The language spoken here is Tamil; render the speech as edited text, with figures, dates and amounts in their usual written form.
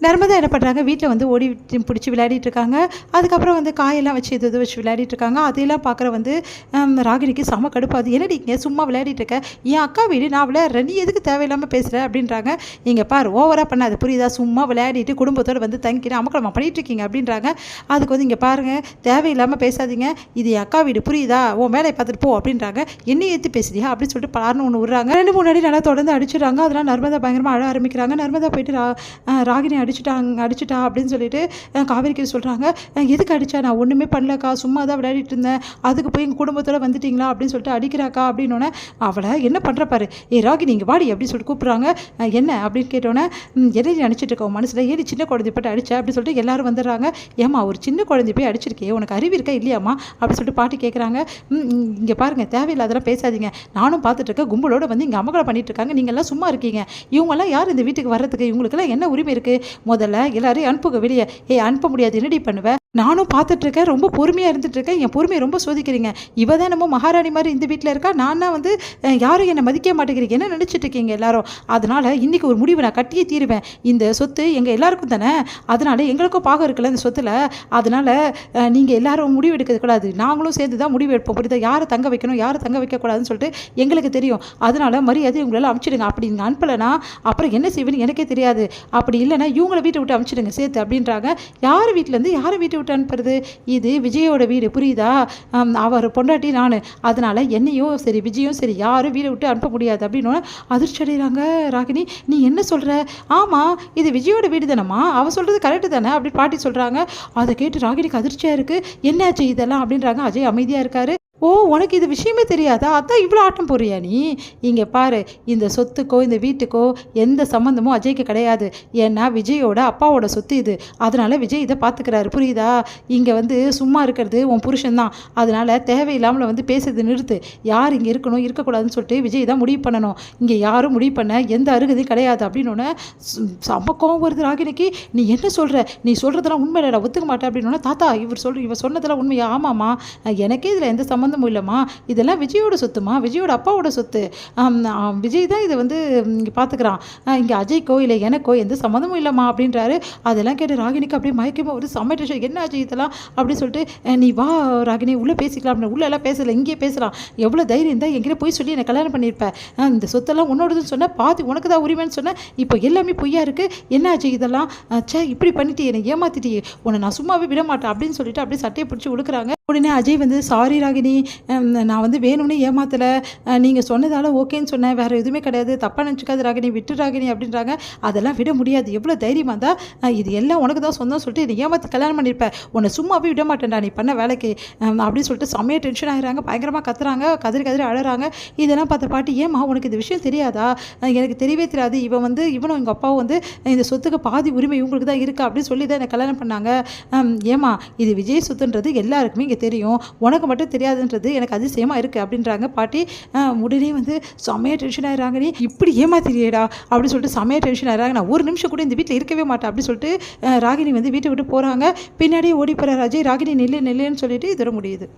நர்மதா என்ன பண்ணுறாங்க, வீட்டில் வந்து ஓடி பிடிச்சி விளையாடிட்டு இருக்காங்க. அதுக்கப்புறம் வந்து காயெல்லாம் வச்சு இது வச்சு விளையாடிட்டு இருக்காங்க. அதையெல்லாம் பார்க்குற வந்து ராகினிக்கு செம கடுப்பாது. என்னடிங்க சும்மா விளையாடிட்டு இருக்க, என் அக்கா வீடு, நான் விளையாடுறேன், நீ எதுக்கு தேவையில்லாமல் பேசுகிற அப்படின்றாங்க. இங்கே பார், ஓவராக பண்ணாது புரியுதா, சும்மா விளையாடிட்டு குடும்பத்தோடு வந்து தங்கிக்கிறேன் அமக்கலமா பண்ணிட்டு இருக்கீங்க அப்படின்றாங்க. அதுக்கு வந்து இங்கே பாருங்கள், தேவையில்லாமல் பேசாதீங்க, இது என் அக்கா வீடு புரியுதா, உன் வேலையை பார்த்துட்டு போ அப்படின்றாங்க. என்ன ஏற்று பேசுறியா அப்படின்னு சொல்லிட்டு பாருன்னு ஒன்று விடுறாங்க. 2-3 அடி நல்லா தொடர்ந்து அடிச்சிடுறாங்க. அதெல்லாம் நர்மதா பயங்கரமாக அழ ஆரம்பிக்கிறாங்க. நர்மதா போயிட்டு ராகினி அடிச்சிட்டா அப்படின்னு சொல்லிட்டு காவேரிக்கு சொல்கிறாங்க. எதுக்கு அடித்தா, நான் ஒன்றுமே பண்ணலக்கா, சும்மா தான் விளையாடிட்டு இருந்தேன், அதுக்கு போய் எங்கள் குடும்பத்தோடு வந்துட்டிங்களா அப்படின்னு சொல்லிட்டு அடிக்கிறாக்கா அப்படின்னோடனே அவளை என்ன பண்ணுற பாரு, ராகினி இங்கே வாடி அப்படின்னு சொல்லிட்டு கூப்பிட்றாங்க. என்ன அப்படின்னு கேட்டோன்னே, என்ன நினச்சிட்டு இருக்கோம் மனசில், ஏன் சின்ன குழந்தை போட்டு அடிச்சா அப்படின்னு சொல்லிட்டு எல்லாரும் வந்துடுறாங்க. ஏமா ஒரு சின்ன குழந்தை போய் அடிச்சிருக்கே, உனக்கு அறிவு இருக்கா இல்லையாம்மா அப்படின்னு சொல்லிட்டு பாட்டி கேட்குறாங்க. இங்கே பாருங்கள், தேவையில்லாதெல்லாம் பேசாதீங்க, நானும் பார்த்துட்டு இருக்கேன், கும்பலோட வந்து இங்கே அமகலம் பண்ணிட்டு இருக்காங்க, நீங்கள்லாம் சும்மா இருக்கீங்க, இவங்கெல்லாம் யார் இந்த வீட்டுக்கு வர்றதுக்கு, இவங்களுக்கெல்லாம் என்ன உரிமை இருக்குது, முதல்ல எல்லாரையும் அனுப்புங்க வெளியே. அனுப்ப முடியாது, என்னடி பண்ணுவேன், நானும் பார்த்துட்ருக்கேன், ரொம்ப பொறுமையாக இருந்துகிட்ருக்கேன், என் பொறுமையை ரொம்ப சோதிக்கிறீங்க, இவ தான் நம்ம மகாராணி மாதிரி இந்த வீட்டில் இருக்கா, நான் தான் வந்து யாரும் என்னை மதிக்க மாட்டேங்கிறீங்க, என்ன நினச்சிட்டு இருக்கீங்க எல்லாரும், அதனால் இன்றைக்கி ஒரு முடிவு நான் கட்டியே தீருவேன், இந்த சொத்து எங்கள் எல்லாருக்கும் தானே, அதனால் எங்களுக்கும் பாகம் இருக்குல்ல இந்த சொத்தில், அதனால் நீங்கள் எல்லாரும் முடிவு எடுக்கக்கூடாது, நாங்களும் சேர்ந்து தான் முடிவு எடுப்போம் புரியுதா, யாரை தங்க வைக்கணும் யாரை தங்க வைக்கக்கூடாதுன்னு சொல்லிட்டு எங்களுக்கு தெரியும், அதனால் மரியாதை இவங்களெல்லாம் அனுப்பிச்சிடுங்க, அப்படி நீங்கள் அனுப்பலைன்னா அப்புறம் என்ன செய்வேன்னு எனக்கே தெரியாது, அப்படி இல்லைன்னா இவங்களை வீட்டை விட்டு அனுப்பிச்சிடுங்க சேர்த்து அப்படின்றாங்க. யார் வீட்டிலேருந்து யாரை வீட்டை விட்டு அனுப்புறது, இது விஜயோட வீடு புரியுதா, அவர் பொண்டாட்டி நான், அதனால் என்னையும் சரி விஜயும் சரி யாரும் வீடை விட்டு அனுப்ப முடியாது அப்படின்னு அதிர்ச்சி அடைகிறாங்க. ராகினி, நீ என்ன சொல்கிற, ஆமாம் இது விஜயோட வீடு தானம்மா, அவள் சொல்கிறது கரெக்டு தானே அப்படின்னு பாட்டி சொல்கிறாங்க. அதை கேட்டு ராகினிக்கு அதிர்ச்சியாக இருக்குது. என்னாச்சு இதெல்லாம் அப்படின்றாங்க. அஜய் அமைதியாக இருக்காரு. ஓ, உனக்கு இது விஷயமே தெரியாதா, அதான் இவ்வளோ ஆட்டம் போறியா நீ, இங்கே பாரு, இந்த சொத்துக்கோ இந்த வீட்டுக்கோ எந்த சம்மந்தமும் அஜய்க்கு கிடையாது, ஏன்னா விஜயோட அப்பாவோட சொத்து இது, அதனால் விஜய் இதை பார்த்துக்கிறாரு புரியுதா, இங்கே வந்து சும்மா இருக்கிறது உன் புருஷன்தான், அதனால் தேவையில்லாமல் வந்து பேசுறது நிறுத்து, யார் இங்கே இருக்கணும் இருக்கக்கூடாதுன்னு சொல்லிட்டு விஜய் தான் முடிவு பண்ணணும், இங்கே யாரும் முடிவு பண்ண எந்த அருகதையும் கிடையாது அப்படின்னு செம்ம கோவம் வருது ராகினிக்கு. நீ என்ன சொல்கிற, நீ சொல்கிறதெல்லாம் உண்மை இல்லை, ஒத்துக்க மாட்டேன் அப்படின்னு. தாத்தா இவர் சொன்னதெல்லாம் உண்மையா, ஆமாம்மா எனக்கே இதில் எந்த சம்மந்தமும் இல்லைம்மா, இதெல்லாம் விஜயோட சொத்துமா, விஜயோட அப்பாவோட சொத்து, விஜய் தான் இதை வந்து இங்கே பார்த்துக்கிறான், இங்கே அஜய்க்கோ இல்லை எனக்கோ எந்த சம்மந்தமும் இல்லைம்மா அப்படின்றாரு. அதெல்லாம் கேட்டு ராகினிக்கு அப்படியே மயக்கமாக ஒரு சமையல், என்ன அஜய் இதெல்லாம் அப்படின்னு சொல்லிட்டு, நீ வா ராகினி உள்ளே பேசிக்கலாம் அப்படின்னு. உள்ளே எல்லாம் பேசலை, இங்கேயே பேசலாம், எவ்வளோ தைரியம் இருந்தால் எங்கிட்ட போய் சொல்லி என்னை கல்யாணம் பண்ணியிருப்பேன், இந்த சொத்தெல்லாம் உன்னோடதுன்னு சொன்னால் பாதி உனக்கு தான் உரிமைன்னு சொன்னேன், இப்போ எல்லாமே பொய்யா இருக்குது, என்ன அஜய் இதெல்லாம், இப்படி பண்ணிட்டு என்னை ஏமாத்திட்டியே, உன்னை நான் சும்மாவே விட மாட்டேன் அப்படின்னு சொல்லிட்டு அப்படியே சட்டையை பிடிச்சி உழுக்கிறாங்க. உடனே அஜய் வந்து சாரி ராகினி, நான் வந்து வேணும்னே ஏமாத்தலை, நீங்கள் சொன்னதால் ஓகேன்னு சொன்னேன், வேறு எதுவுமே கிடையாது, தப்பாக நினச்சிக்காது ராகினி, விட்டு ராகினி அப்படின்றாங்க. அதெல்லாம் விட முடியாது, எவ்வளோ தைரியமாக இருந்தால் இது எல்லாம் உனக்கு தான் சொந்தம் சொல்லிட்டு என்னை ஏமாற்றி கல்யாணம் பண்ணியிருப்பேன், உன்னை சும்மாவே விட மாட்டேன்டா நீ பண்ண வேலைக்கு அப்படின்னு சொல்லிட்டு செம்மையாக டென்ஷன் ஆகிறாங்க, பயங்கரமாக கத்துறாங்க, கதறி அழறாங்க. இதெல்லாம் பார்த்த பாட்டி, ஏம்மா உனக்கு இந்த விஷயம் தெரியாதா, எனக்கு தெரியவே தெரியாது, இவனும் எங்கள் அப்பாவும் வந்து இந்த சொத்துக்கு பாதி உரிமை இவங்களுக்கு தான் இருக்கா அப்படின்னு சொல்லி தான் என்னை கல்யாணம் பண்ணாங்க, ஏம்மா இது விஜய் சொத்துன்றது எல்லாருக்குமே இங்கே தெரியும், உனக்கு மட்டும் தெரியாதுன்றது எனக்கு அதிசயமாக இருக்குது அப்படின்றாங்க பாட்டி. உடனே வந்து செம்மையாக டென்ஷன் ஆகிறாங்க, நீ இப்படி ஏமாத்திரியேடா அப்படின்னு சொல்லிட்டு செம்மையாக டென்ஷன் ஆகிறாங்க, நான் ஒரு நிமிஷம் கூட இந்த வீட்டில் இருக்கவே மாட்டேன் அப்படின்னு சொல்லிட்டு ராகினி வந்து வீட்டை விட்டு போகிறாங்க. பின்னாடியே ஓடி போகிற அஜய், ராகினி நெல்லுன்னு சொல்லிட்டு இதோட முடியுது.